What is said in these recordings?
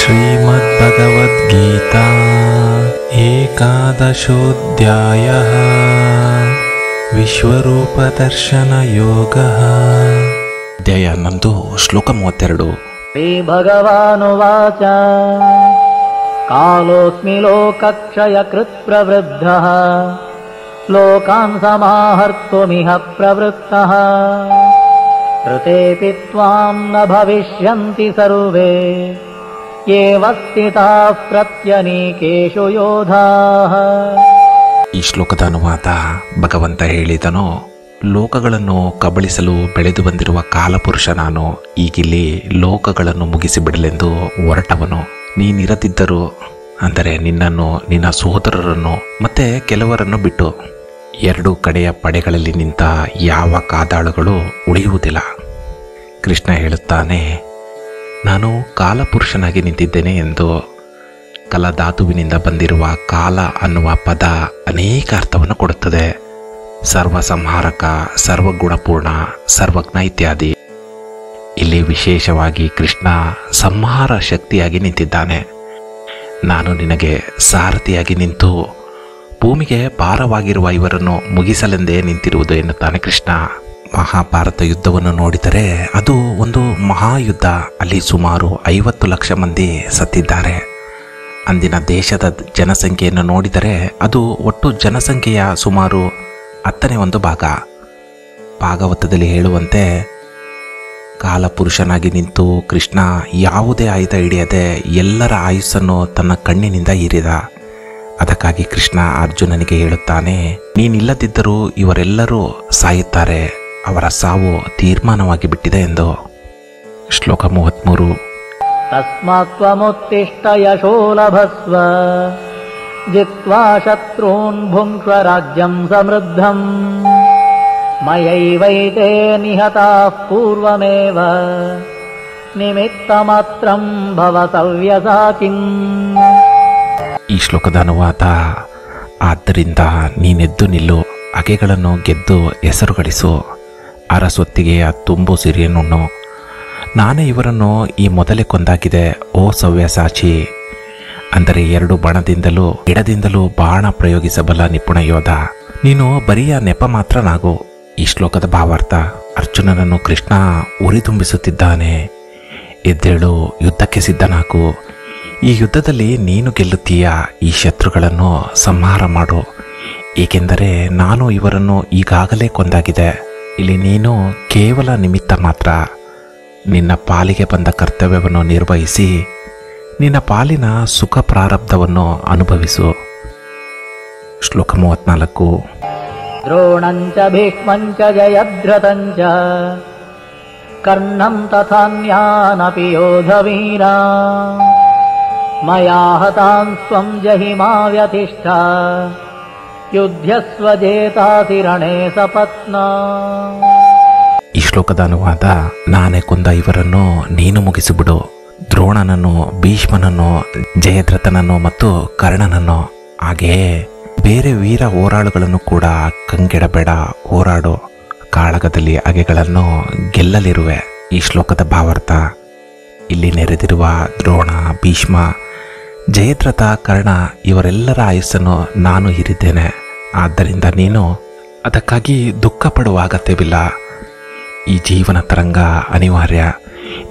ಶ್ರೀಮದ್ಭಗವದ್ಗೀತಾ ಏಕಾದಶೋಧ್ಯಾಯಃ ವಿಶ್ವರೂಪದರ್ಶನಯೋಗಃ ಅಧ್ಯಾಯ 11 ಶ್ಲೋಕ 32. ಶ್ರೀ ಭಗವಾನುವಾಚ ಕಾಲೋಸ್ಮಿ ಲೋಕಕ್ಷಯಕೃತ್ ಪ್ರವೃದ್ಧಃ ಲೋಕಾನ್ ಸಮಾಹರ್ತುಮಿಹ ಪ್ರವೃತ್ತಃ ಋತೇಪಿ ತ್ವಾಂ ನ ಭವಿಷ್ಯಂತಿ ಸರ್ವೇ ಯೇವ ಸ್ಥಿತಾಃ ಪ್ರತ್ಯನೀಕೇಷು ಯೋಧಾಃ. ಈ ಶ್ಲೋಕದ ಅನುವಾದ ಭಗವಂತ ಹೇಳಿದನು, ಲೋಕಗಳನ್ನು ಕಬಳಿಸಲು ಬೆಳೆದು ಬಂದಿರುವ ಕಾಲಪುರುಷ ನಾನು. ಈಗಿಲ್ಲಿ ಲೋಕಗಳನ್ನು ಮುಗಿಸಿಬಿಡಲೆಂದು ಹೊರಟವನು. ನೀನಿರದಿದ್ದರೂ, ಅಂದರೆ ನಿನ್ನನ್ನು, ನಿನ್ನ ಸೋದರರನ್ನು ಮತ್ತೆ ಕೆಲವರನ್ನು ಬಿಟ್ಟು ಎರಡು ಕಡೆಯ ಪಡೆಗಳಲ್ಲಿ ನಿಂತ ಯಾವ ಕಾದಾಳುಗಳು ಉಳಿಯುವುದಿಲ್ಲ. ಕೃಷ್ಣ ಹೇಳುತ್ತಾನೆ, ನಾನು ಕಾಲಪುರುಷನಾಗಿ ನಿಂತಿದ್ದೇನೆ ಎಂದು. ಕಲಧಾತುವಿನಿಂದ ಬಂದಿರುವ ಕಾಲ ಅನ್ನುವ ಪದ ಅನೇಕ ಅರ್ಥವನ್ನು ಕೊಡುತ್ತದೆ. ಸರ್ವ ಸಂಹಾರಕ, ಸರ್ವಗುಣಪೂರ್ಣ, ಸರ್ವಜ್ಞ ಇತ್ಯಾದಿ. ಇಲ್ಲಿ ವಿಶೇಷವಾಗಿ ಕೃಷ್ಣ ಸಂಹಾರ ಶಕ್ತಿಯಾಗಿ ನಿಂತಿದ್ದಾನೆ. ನಾನು ನಿನಗೆ ಸಾರಥಿಯಾಗಿ ನಿಂತು ಭೂಮಿಗೆ ಭಾರವಾಗಿರುವ ಇವರನ್ನು ಮುಗಿಸಲೆಂದೇ ನಿಂತಿರುವುದು ಎನ್ನುತ್ತಾನೆ ಕೃಷ್ಣ. ಮಹಾಭಾರತ ಯುದ್ಧವನ್ನು ನೋಡಿದರೆ ಅದು ಒಂದು ಮಹಾಯುದ್ಧ. ಅಲ್ಲಿ ಸುಮಾರು 50 ಲಕ್ಷ ಮಂದಿ ಸತ್ತಿದ್ದಾರೆ. ಅಂದಿನ ದೇಶದ ಜನಸಂಖ್ಯೆಯನ್ನು ನೋಡಿದರೆ ಅದು ಒಟ್ಟು ಜನಸಂಖ್ಯೆಯ ಸುಮಾರು 10ನೇ ಭಾಗ. ಭಾಗವತದಲ್ಲಿ ಹೇಳುವಂತೆ ಕಾಲಪುರುಷನಾಗಿ ನಿಂತು ಕೃಷ್ಣ ಯಾವುದೇ ಆಯುಧ ಹಿಡಿಯದೆ ಎಲ್ಲರ ಆಯುಸ್ಸನ್ನು ತನ್ನ ಕಣ್ಣಿನಿಂದ ಹೀರಿದ. ಅದಕ್ಕಾಗಿ ಕೃಷ್ಣ ಅರ್ಜುನನಿಗೆ ಹೇಳುತ್ತಾನೆ, ನೀನಿಲ್ಲದಿದ್ದರೂ ಇವರೆಲ್ಲರೂ ಸಾಯುತ್ತಾರೆ, ಅವರ ಸಾವು ತೀರ್ಮಾನವಾಗಿ ಬಿಟ್ಟಿದೆ ಎಂದು. ಶ್ಲೋಕ 33. ತಸ್ಮಾತ್ ತ್ವಮುತ್ತಿಷ್ಠ ಯಶೋ ಲಭಸ್ವ ಜಿತ್ವಾ ಶತ್ರೂನ್ ಭುಂಕ್ವ ರಾಜ್ಯಂ ಸಮೃದ್ಧಂ ಮಯೈವೈತೆ ನಿಹತಾಃ ಪೂರ್ವಮೇವ ನಿಮಿತ್ತಮಾತ್ರಂ ಭವ ಸವ್ಯಸಾಚಿನ್. ಈ ಶ್ಲೋಕದ ಅನುವಾದ, ಆದ್ದರಿಂದ ನೀನೆದ್ದು ನಿಲ್ಲು, ಅಗೆಗಳನ್ನು ಗೆದ್ದು ಹೆಸರು ಗಳಿಸು, ಅರಸೊತ್ತಿಗೆಯ ತುಂಬು ಸಿರಿಯನ್ನುಣ್ಣು. ನಾನೇ ಇವರನ್ನು ಈ ಮೊದಲೇ ಕೊಂದಾಕಿದೆ, ಓ ಸವ್ಯಸಾಚಿ. ಅಂದರೆ ಎರಡು ಬಾಣದಿಂದಲೂ ಎಡದಿಂದಲೂ ಬಾಣ ಪ್ರಯೋಗಿಸಬಲ್ಲ ನಿಪುಣ ಯೋಧ. ನೀನು ಬರಿಯ ನೆಪ ಮಾತ್ರನಾಗು. ಈ ಶ್ಲೋಕದ ಭಾವಾರ್ಥ, ಅರ್ಜುನನನ್ನು ಕೃಷ್ಣ ಉರಿದುಂಬಿಸುತ್ತಿದ್ದಾನೆ. ಎದ್ದೇಳು, ಯುದ್ಧಕ್ಕೆ ಸಿದ್ಧನಾಗು. ಈ ಯುದ್ಧದಲ್ಲಿ ನೀನು ಗೆಲ್ಲುತ್ತೀಯ. ಈ ಶತ್ರುಗಳನ್ನು ಸಂಹಾರ ಮಾಡು, ಏಕೆಂದರೆ ನಾನು ಇವರನ್ನು ಈಗಾಗಲೇ ಕೊಂದಾಗಿದೆ. ಇಲ್ಲಿ ನೀನು ಕೇವಲ ನಿಮಿತ್ತ ಮಾತ್ರ. ನಿನ್ನ ಪಾಲಿಗೆ ಬಂದ ಕರ್ತವ್ಯವನ್ನು ನಿರ್ವಹಿಸಿ ನಿನ್ನ ಪಾಲಿನ ಸುಖ ಪ್ರಾರಬ್ಧವನ್ನು ಅನುಭವಿಸು. ಶ್ಲೋಕ 34. ದ್ರೋಣಂಚ ಭೀಷ್ಮಂಚ ಜಯದ್ರಥಂಚ ಕರ್ಣಂ ತಥಾನ್ಯಾನಪಿ ಯೋಧವೀರಾ ಮಯಾ ಹತಾನ್ ಸ್ವಂ ಜಹಿಮಾ ವ್ಯತಿಷ್ಠ ಯುದ್ಧಸ್ವ ಜೇತಾಸಿ ರಣೇ ಸಪತ್ನ. ಈ ಶ್ಲೋಕದ ಅನುವಾದ, ನಾನೇ ಕೊಂದ ಇವರನ್ನು ನೀನು ಮುಗಿಸಿಬಿಡು. ದ್ರೋಣನನ್ನು, ಭೀಷ್ಮನನ್ನು, ಜಯದ್ರಥನನ್ನು ಮತ್ತು ಕರ್ಣನನ್ನು, ಹಾಗೆಯೇ ಬೇರೆ ವೀರ ಹೋರಾಳುಗಳನ್ನು ಕೂಡ ಕಂಗೆಡಬೇಡ, ಹೋರಾಡು. ಕಾಳಗದಲ್ಲಿ ಅಗೆಗಳನ್ನು ಗೆಲ್ಲಲಿರುವೆ. ಈ ಶ್ಲೋಕದ ಭಾವಾರ್ಥ, ಇಲ್ಲಿ ನೆರೆದಿರುವ ದ್ರೋಣ, ಭೀಷ್ಮ, ಜಯದ್ರಥ, ಕರ್ಣ ಇವರೆಲ್ಲರ ಆಯುಸ್ಸನ್ನು ನಾನು ಹೀರಿದ್ದೇನೆ. ಆದ್ದರಿಂದ ನೀನು ಅದಕ್ಕಾಗಿ ದುಃಖ ಪಡುವ ಅಗತ್ಯವಿಲ್ಲ. ಈ ಜೀವನ ತರಂಗ ಅನಿವಾರ್ಯ,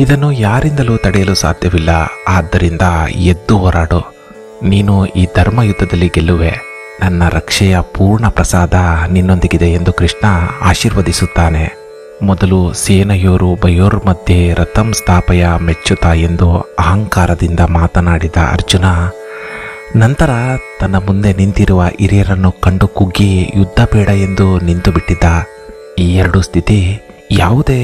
ಇದನ್ನು ಯಾರಿಂದಲೂ ತಡೆಯಲು ಸಾಧ್ಯವಿಲ್ಲ. ಆದ್ದರಿಂದ ಎದ್ದು ಹೋರಾಡು. ನೀನು ಈ ಧರ್ಮ ಯುದ್ಧದಲ್ಲಿ ಗೆಲ್ಲುವೆ. ನನ್ನ ರಕ್ಷೆಯ ಪೂರ್ಣ ಪ್ರಸಾದ ನಿನ್ನೊಂದಿಗಿದೆ ಎಂದು ಕೃಷ್ಣ ಆಶೀರ್ವದಿಸುತ್ತಾನೆ. ಮೊದಲು ಸೇನೆಯೋರು ಬಯೋರ್ ಮಧ್ಯೆ ರಥಂ ಸ್ಥಾಪಯ ಮೆಚ್ಚುತ್ತಾ ಎಂದು ಅಹಂಕಾರದಿಂದ ಮಾತನಾಡಿದ ಅರ್ಜುನ, ನಂತರ ತನ್ನ ಮುಂದೆ ನಿಂತಿರುವ ಹಿರಿಯರನ್ನು ಕಂಡು ಕುಗ್ಗಿ ಯುದ್ಧ ಬೇಡ ಎಂದು ನಿಂತು ಬಿಟ್ಟಿದ್ದ. ಈ ಎರಡು ಸ್ಥಿತಿ ಯಾವುದೇ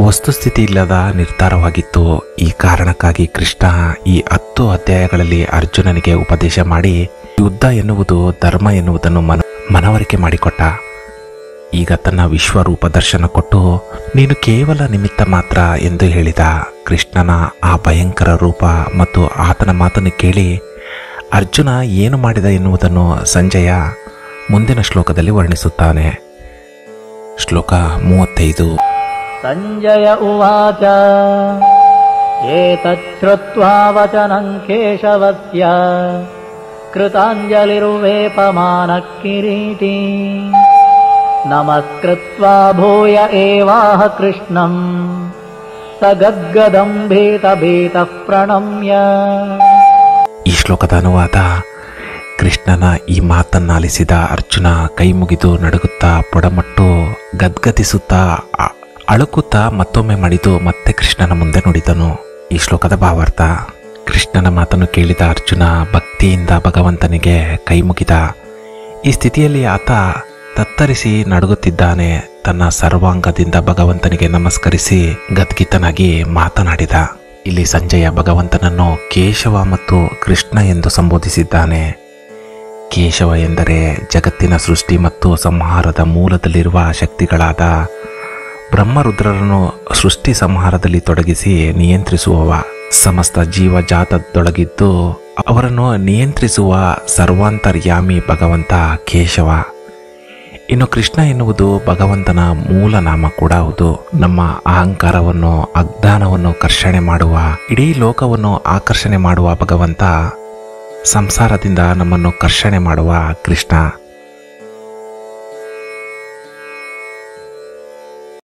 ವಸ್ತುಸ್ಥಿತಿ ಇಲ್ಲದ ನಿರ್ಧಾರವಾಗಿತ್ತು. ಈ ಕಾರಣಕ್ಕಾಗಿ ಕೃಷ್ಣ ಈ 10 ಅಧ್ಯಾಯಗಳಲ್ಲಿ ಅರ್ಜುನನಿಗೆ ಉಪದೇಶ ಮಾಡಿ ಯುದ್ಧ ಎನ್ನುವುದು ಧರ್ಮ ಎನ್ನುವುದನ್ನು ಮನವರಿಕೆ ಮಾಡಿಕೊಟ್ಟ. ಈಗ ತನ್ನ ವಿಶ್ವರೂಪ ದರ್ಶನ ಕೊಟ್ಟು ನೀನು ಕೇವಲ ನಿಮಿತ್ತ ಮಾತ್ರ ಎಂದು ಹೇಳಿದ. ಕೃಷ್ಣನ ಆ ಭಯಂಕರ ರೂಪ ಮತ್ತು ಆತನ ಮಾತನ್ನು ಕೇಳಿ ಅರ್ಜುನ ಏನು ಮಾಡಿದ ಎನ್ನುವುದನ್ನು ಸಂಜಯ ಮುಂದಿನ ಶ್ಲೋಕದಲ್ಲಿ ವರ್ಣಿಸುತ್ತಾನೆ. ಶ್ಲೋಕ 35. ಸಂಜಯ ಉವಾಚ ಏತಚ್ಛ್ರುತ್ವಾ ವಚನಂ ಕೇಶವಸ್ಯ ಕೃತಾಂಜಲಿರ್ವೇಪಮಾನಃ ಕಿರೀಟಿ ನಮಸ್ಕೃತ್ವಾ ಭೂಯ ಏವಾಹ ಕೃಷ್ಣಂ ಸ ಗದ್ಗದಂ ಭೀತಃ ಪ್ರಣಮ್ಯ. ಈ ಶ್ಲೋಕದ ಅನುವಾದ: ಕೃಷ್ಣನ ಈ ಮಾತನ್ನಾಲಿಸಿದ ಅರ್ಜುನ ಕೈ ಮುಗಿದು ನಡುಗುತ್ತಾ ಪೊಡಮಟ್ಟು ಗದ್ಗದಿಸುತ್ತಾ ಅಳುಕುತ್ತಾ ಮತ್ತೊಮ್ಮೆ ಮಡಿದು ಮತ್ತೆ ಕೃಷ್ಣನ ಮುಂದೆ ನುಡಿದನು. ಈ ಶ್ಲೋಕದ ಭಾವಾರ್ಥ: ಕೃಷ್ಣನ ಮಾತನ್ನು ಕೇಳಿದ ಅರ್ಜುನ ಭಕ್ತಿಯಿಂದ ಭಗವಂತನಿಗೆ ಕೈ ಮುಗಿದ. ಈ ಸ್ಥಿತಿಯಲ್ಲಿ ಆತ ತತ್ತರಿಸಿ ನಡುಗುತ್ತಿದ್ದಾನೆ. ತನ್ನ ಸರ್ವಾಂಗದಿಂದ ಭಗವಂತನಿಗೆ ನಮಸ್ಕರಿಸಿ ಗದ್ಗಿತನಾಗಿ ಮಾತನಾಡಿದ. ಇಲ್ಲಿ ಸಂಜಯ ಭಗವಂತನನ್ನು ಕೇಶವ ಮತ್ತು ಕೃಷ್ಣ ಎಂದು ಸಂಬೋಧಿಸಿದ್ದಾನೆ. ಕೇಶವ ಎಂದರೆ ಜಗತ್ತಿನ ಸೃಷ್ಟಿ ಮತ್ತು ಸಂಹಾರದ ಮೂಲದಲ್ಲಿರುವ ಶಕ್ತಿಗಳಾದ ಬ್ರಹ್ಮರುದ್ರರನ್ನು ಸೃಷ್ಟಿ ಸಂಹಾರದಲ್ಲಿ ತೊಡಗಿಸಿ ನಿಯಂತ್ರಿಸುವವ. ಸಮಸ್ತ ಜೀವಜಾತದೊಳಗಿದ್ದು ಅವರನ್ನು ನಿಯಂತ್ರಿಸುವ ಸರ್ವಾಂತರ್ಯಾಮಿ ಭಗವಂತ ಕೇಶವ. ಇನ್ನು ಕೃಷ್ಣ ಎನ್ನುವುದು ಭಗವಂತನ ಮೂಲ ನಾಮ ಕೂಡ ಹೌದು. ನಮ್ಮ ಅಹಂಕಾರವನ್ನು, ಅಜ್ಞಾನವನ್ನು ಕರ್ಷಣೆ ಮಾಡುವ, ಇಡೀ ಲೋಕವನ್ನು ಆಕರ್ಷಣೆ ಮಾಡುವ ಭಗವಂತ, ಸಂಸಾರದಿಂದ ನಮ್ಮನ್ನು ಕರ್ಷಣೆ ಮಾಡುವ ಕೃಷ್ಣ.